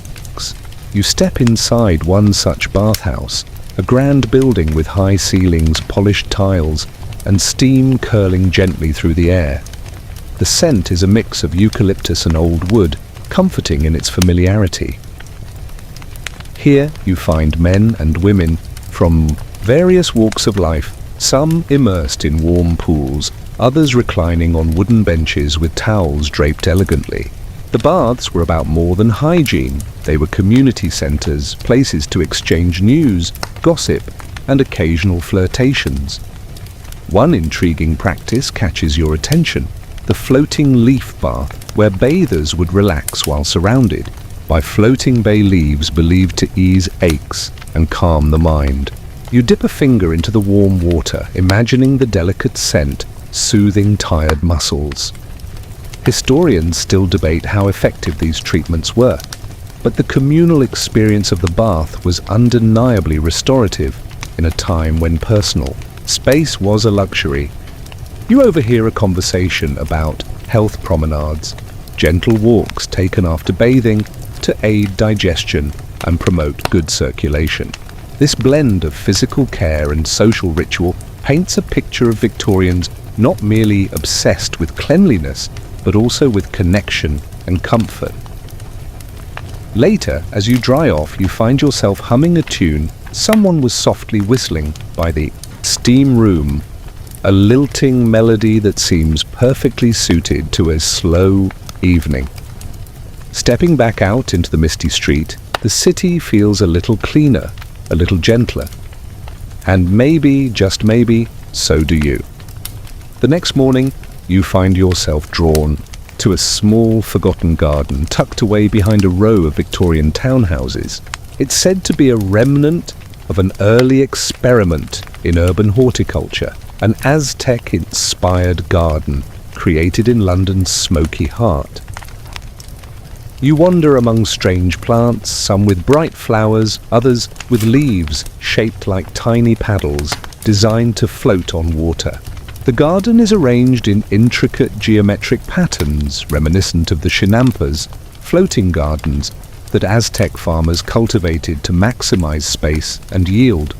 You step inside one such bathhouse, a grand building with high ceilings, polished tiles, and steam curling gently through the air. The scent is a mix of eucalyptus and old wood, comforting in its familiarity. Here you find men and women from various walks of life, some immersed in warm pools, others reclining on wooden benches with towels draped elegantly. The baths were about more than hygiene. They were community centres, places to exchange news, gossip, and occasional flirtations. One intriguing practice catches your attention: the floating leaf bath, where bathers would relax while surrounded by floating bay leaves believed to ease aches and calm the mind. You dip a finger into the warm water, imagining the delicate scent soothing tired muscles. Historians still debate how effective these treatments were, but the communal experience of the bath was undeniably restorative in a time when personal space was a luxury. You overhear a conversation about health promenades, gentle walks taken after bathing to aid digestion and promote good circulation. This blend of physical care and social ritual paints a picture of Victorians not merely obsessed with cleanliness, but also with connection and comfort. Later, as you dry off, you find yourself humming a tune someone was softly whistling by the steam room, a lilting melody that seems perfectly suited to a slow evening. Stepping back out into the misty street, the city feels a little cleaner, a little gentler. And maybe, just maybe, so do you. The next morning, you find yourself drawn to a small, forgotten garden tucked away behind a row of Victorian townhouses. It's said to be a remnant of an early experiment in urban horticulture, an Aztec-inspired garden created in London's smoky heart. You wander among strange plants, some with bright flowers, others with leaves shaped like tiny paddles designed to float on water. The garden is arranged in intricate geometric patterns reminiscent of the chinampas, floating gardens that Aztec farmers cultivated to maximize space and yield.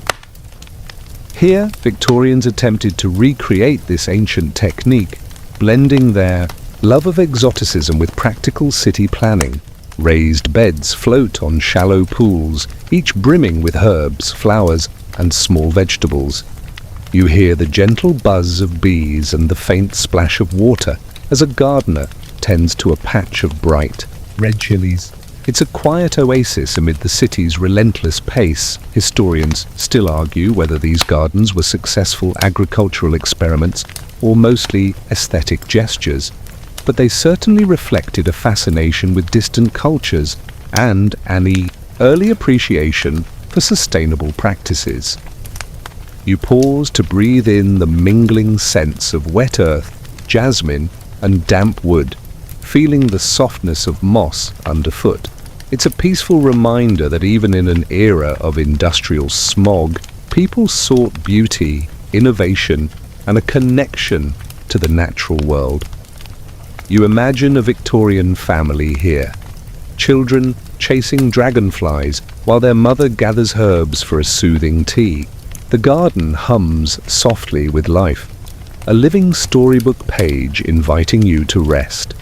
Here, Victorians attempted to recreate this ancient technique, blending their love of exoticism with practical city planning. Raised beds float on shallow pools, each brimming with herbs, flowers, and small vegetables. You hear the gentle buzz of bees and the faint splash of water as a gardener tends to a patch of bright red chilies. It's a quiet oasis amid the city's relentless pace. Historians still argue whether these gardens were successful agricultural experiments or mostly aesthetic gestures, but they certainly reflected a fascination with distant cultures and an early appreciation for sustainable practices. You pause to breathe in the mingling scents of wet earth, jasmine, and damp wood, feeling the softness of moss underfoot. It's a peaceful reminder that even in an era of industrial smog, people sought beauty, innovation, and a connection to the natural world. You imagine a Victorian family here, children chasing dragonflies while their mother gathers herbs for a soothing tea. The garden hums softly with life, a living storybook page inviting you to rest.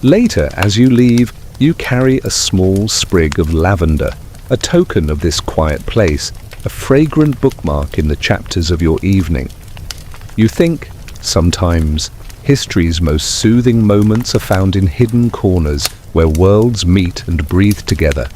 Later, as you leave, you carry a small sprig of lavender, a token of this quiet place, a fragrant bookmark in the chapters of your evening. You think, sometimes, history's most soothing moments are found in hidden corners where worlds meet and breathe together.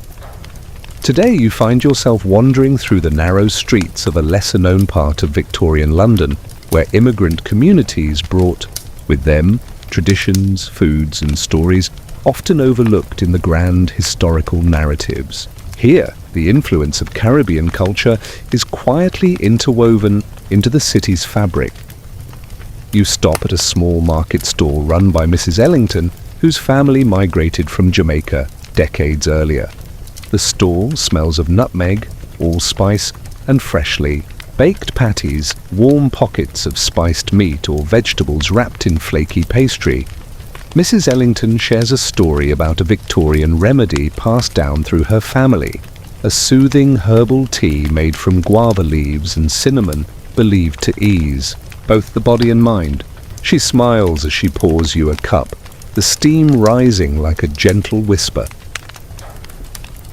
Today you find yourself wandering through the narrow streets of a lesser-known part of Victorian London, where immigrant communities brought with them traditions, foods and stories often overlooked in the grand historical narratives. Here, the influence of Caribbean culture is quietly interwoven into the city's fabric. You stop at a small market stall run by Mrs. Ellington, whose family migrated from Jamaica decades earlier. The stall smells of nutmeg, allspice, and freshly baked patties, warm pockets of spiced meat or vegetables wrapped in flaky pastry. Mrs. Ellington shares a story about a Victorian remedy passed down through her family, a soothing herbal tea made from guava leaves and cinnamon believed to ease both the body and mind. She smiles as she pours you a cup, the steam rising like a gentle whisper.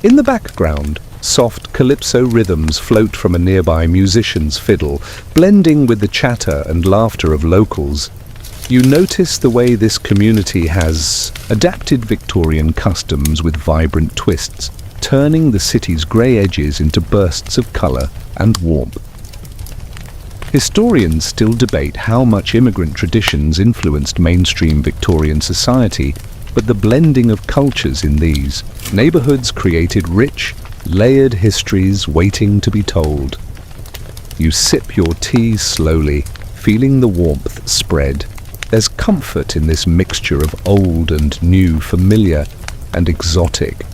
In the background, soft calypso rhythms float from a nearby musician's fiddle, blending with the chatter and laughter of locals. You notice the way this community has adapted Victorian customs with vibrant twists, turning the city's grey edges into bursts of colour and warmth. Historians still debate how much immigrant traditions influenced mainstream Victorian society, but the blending of cultures in these neighbourhoods created rich, layered histories waiting to be told. You sip your tea slowly, feeling the warmth spread. There's comfort in this mixture of old and new, familiar and exotic.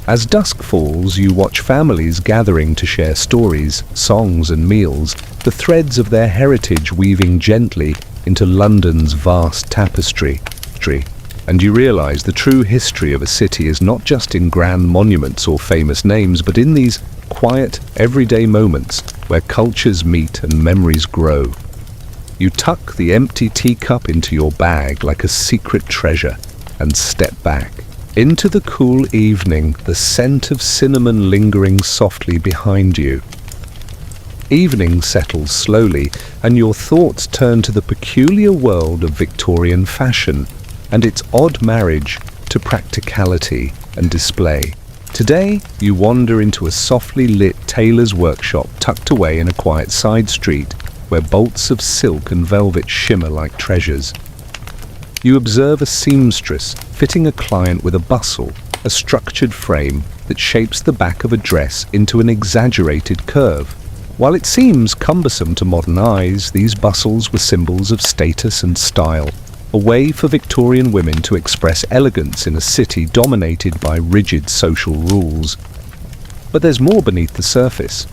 As dusk falls, you watch families gathering to share stories, songs and meals, the threads of their heritage weaving gently into London's vast tapestry. And you realise the true history of a city is not just in grand monuments or famous names, but in these quiet, everyday moments where cultures meet and memories grow. You tuck the empty teacup into your bag like a secret treasure and step back. Into the cool evening, the scent of cinnamon lingering softly behind you. Evening settles slowly, and your thoughts turn to the peculiar world of Victorian fashion and its odd marriage to practicality and display. Today, you wander into a softly lit tailor's workshop tucked away in a quiet side street where bolts of silk and velvet shimmer like treasures. You observe a seamstress fitting a client with a bustle, a structured frame that shapes the back of a dress into an exaggerated curve. While it seems cumbersome to modern eyes, these bustles were symbols of status and style, a way for Victorian women to express elegance in a city dominated by rigid social rules. But there's more beneath the surface.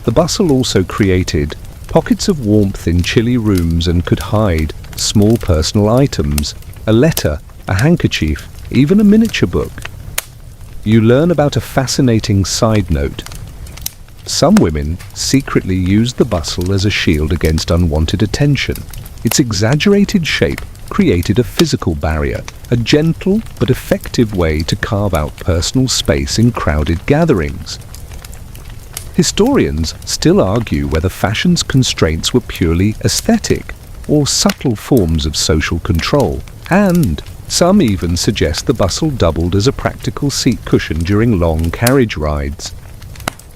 The bustle also created pockets of warmth in chilly rooms and could hide small personal items, a letter, a handkerchief, even a miniature book. You learn about a fascinating side note. Some women secretly used the bustle as a shield against unwanted attention. Its exaggerated shape created a physical barrier, a gentle but effective way to carve out personal space in crowded gatherings. Historians still argue whether fashion's constraints were purely aesthetic or subtle forms of social control, and some even suggest the bustle doubled as a practical seat cushion during long carriage rides.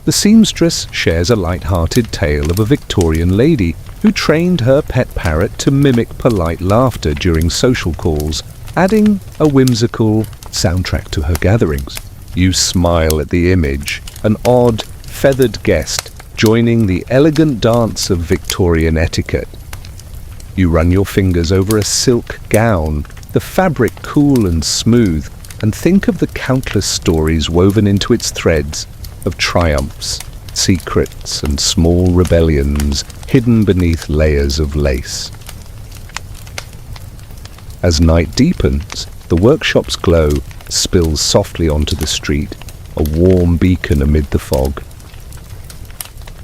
The seamstress shares a light-hearted tale of a Victorian lady who trained her pet parrot to mimic polite laughter during social calls, adding a whimsical soundtrack to her gatherings. You smile at the image, an odd, feathered guest joining the elegant dance of Victorian etiquette. You run your fingers over a silk gown, the fabric cool and smooth, and think of the countless stories woven into its threads of triumphs, secrets, and small rebellions hidden beneath layers of lace. As night deepens, the workshop's glow spills softly onto the street, a warm beacon amid the fog.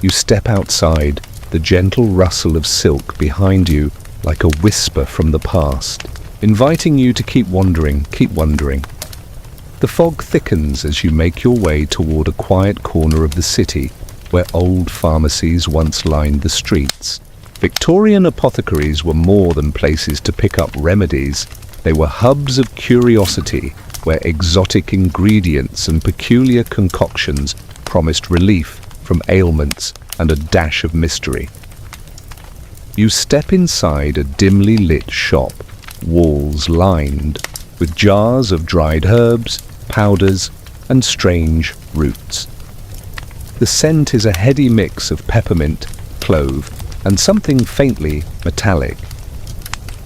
You step outside, the gentle rustle of silk behind you like a whisper from the past, inviting you to keep wandering, keep wondering. The fog thickens as you make your way toward a quiet corner of the city where old pharmacies once lined the streets. Victorian apothecaries were more than places to pick up remedies. They were hubs of curiosity where exotic ingredients and peculiar concoctions promised relief from ailments and a dash of mystery. You step inside a dimly lit shop, walls lined with jars of dried herbs, powders, and strange roots. The scent is a heady mix of peppermint, clove, and something faintly metallic.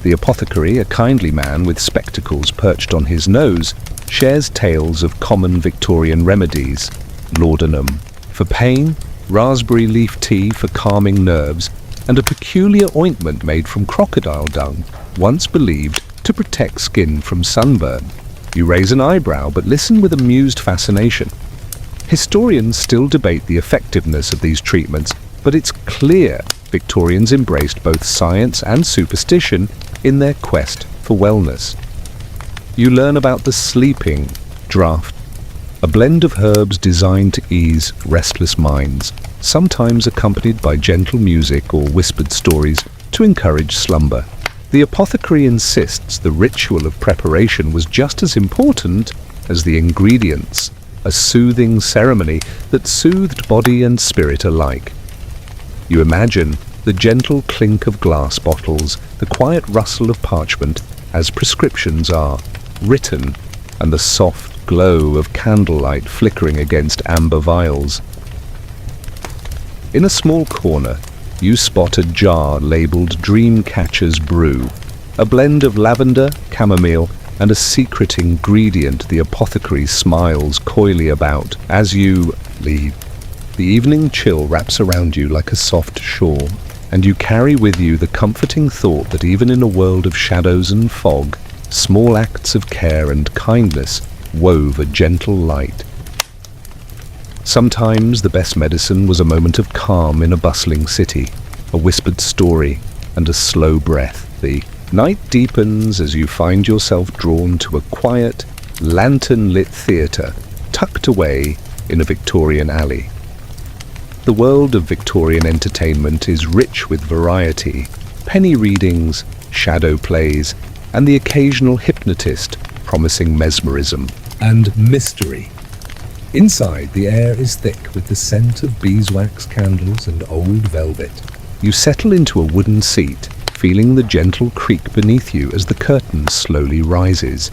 The apothecary, a kindly man with spectacles perched on his nose, shares tales of common Victorian remedies: laudanum for pain, raspberry leaf tea for calming nerves, and a peculiar ointment made from crocodile dung, once believed to protect skin from sunburn. You raise an eyebrow but listen with amused fascination. Historians still debate the effectiveness of these treatments, but it's clear Victorians embraced both science and superstition in their quest for wellness. You learn about the sleeping draught, a blend of herbs designed to ease restless minds, sometimes accompanied by gentle music or whispered stories to encourage slumber. The apothecary insists the ritual of preparation was just as important as the ingredients, a soothing ceremony that soothed body and spirit alike. You imagine the gentle clink of glass bottles, the quiet rustle of parchment as prescriptions are written, and the soft glow of candlelight flickering against amber vials. In a small corner, you spot a jar labeled Dreamcatcher's Brew, a blend of lavender, chamomile, and a secret ingredient the apothecary smiles coyly about as you leave. The evening chill wraps around you like a soft shawl, and you carry with you the comforting thought that even in a world of shadows and fog, small acts of care and kindness wove a gentle light. Sometimes the best medicine was a moment of calm in a bustling city, a whispered story, and a slow breath. The night deepens as you find yourself drawn to a quiet, lantern-lit theatre tucked away in a Victorian alley. The world of Victorian entertainment is rich with variety, penny readings, shadow plays, and the occasional hypnotist promising mesmerism and mystery. Inside, the air is thick with the scent of beeswax candles and old velvet. You settle into a wooden seat, feeling the gentle creak beneath you as the curtain slowly rises.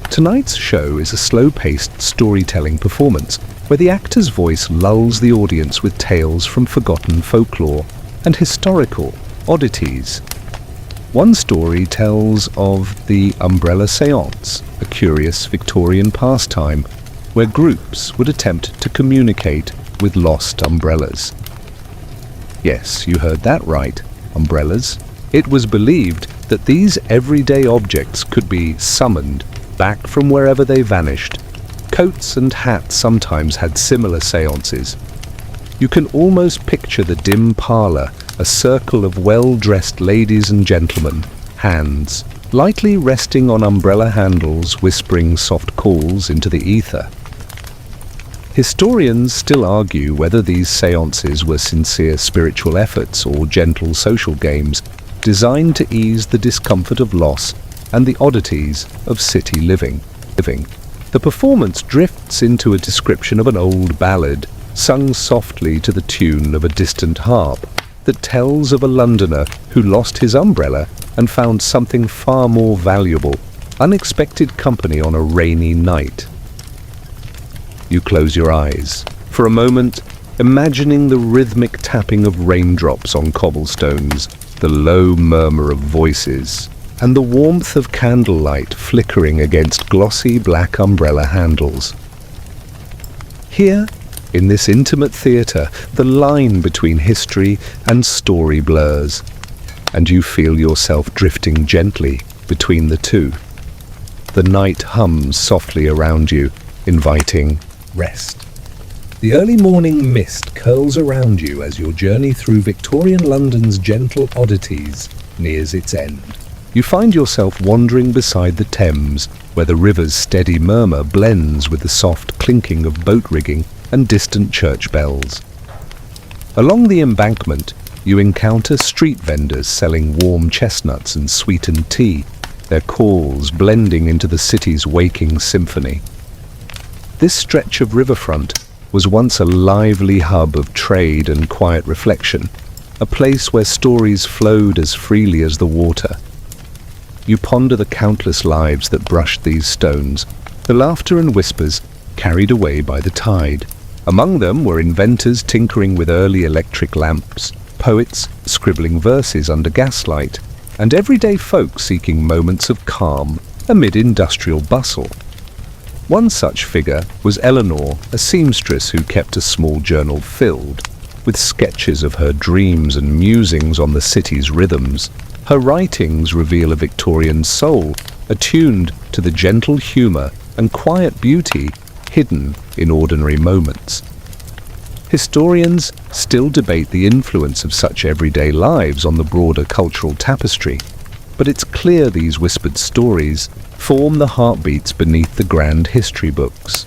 Tonight's show is a slow-paced storytelling performance where the actor's voice lulls the audience with tales from forgotten folklore and historical oddities. One story tells of the umbrella séance, a curious Victorian pastime where groups would attempt to communicate with lost umbrellas. Yes, you heard that right, umbrellas. It was believed that these everyday objects could be summoned back from wherever they vanished. Coats and hats sometimes had similar séances. You can almost picture the dim parlour, a circle of well-dressed ladies and gentlemen, hands lightly resting on umbrella handles, whispering soft calls into the ether. Historians still argue whether these séances were sincere spiritual efforts or gentle social games designed to ease the discomfort of loss and the oddities of city living. The performance drifts into a description of an old ballad, sung softly to the tune of a distant harp, that tells of a Londoner who lost his umbrella and found something far more valuable, unexpected company on a rainy night. You close your eyes, for a moment, imagining the rhythmic tapping of raindrops on cobblestones, the low murmur of voices, and the warmth of candlelight flickering against glossy black umbrella handles. Here, in this intimate theatre, the line between history and story blurs, and you feel yourself drifting gently between the two. The night hums softly around you, inviting rest. The early morning mist curls around you as your journey through Victorian London's gentle oddities nears its end. You find yourself wandering beside the Thames, where the river's steady murmur blends with the soft clinking of boat rigging and distant church bells. Along the embankment, you encounter street vendors selling warm chestnuts and sweetened tea, their calls blending into the city's waking symphony. This stretch of riverfront was once a lively hub of trade and quiet reflection, a place where stories flowed as freely as the water. You ponder the countless lives that brushed these stones, the laughter and whispers carried away by the tide. Among them were inventors tinkering with early electric lamps, poets scribbling verses under gaslight, and everyday folk seeking moments of calm amid industrial bustle. One such figure was Eleanor, a seamstress who kept a small journal filled with sketches of her dreams and musings on the city's rhythms. Her writings reveal a Victorian soul attuned to the gentle humour and quiet beauty hidden in ordinary moments. Historians still debate the influence of such everyday lives on the broader cultural tapestry, but it's clear these whispered stories form the heartbeats beneath the grand history books.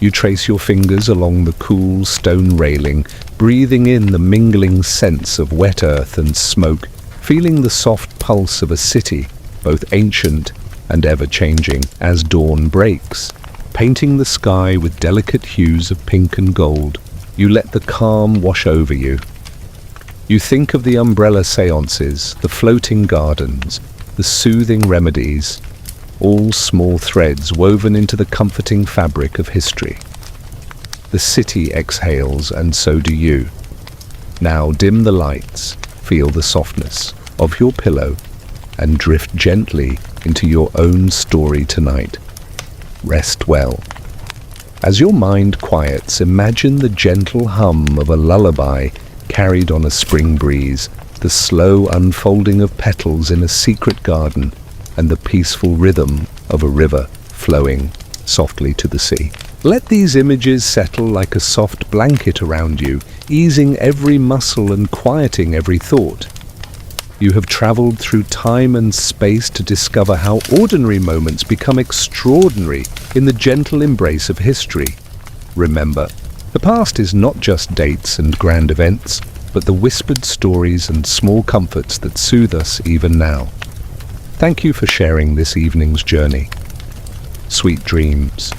You trace your fingers along the cool stone railing, breathing in the mingling scents of wet earth and smoke, feeling the soft pulse of a city, both ancient and ever-changing, as dawn breaks. Painting the sky with delicate hues of pink and gold, you let the calm wash over you. You think of the umbrella séances, the floating gardens, the soothing remedies, all small threads woven into the comforting fabric of history. The city exhales, and so do you. Now dim the lights, feel the softness of your pillow, and drift gently into your own story tonight. Rest well. As your mind quiets, imagine the gentle hum of a lullaby carried on a spring breeze, the slow unfolding of petals in a secret garden, and the peaceful rhythm of a river flowing softly to the sea. Let these images settle like a soft blanket around you, easing every muscle and quieting every thought. You have traveled through time and space to discover how ordinary moments become extraordinary in the gentle embrace of history. Remember, the past is not just dates and grand events, but the whispered stories and small comforts that soothe us even now. Thank you for sharing this evening's journey. Sweet dreams.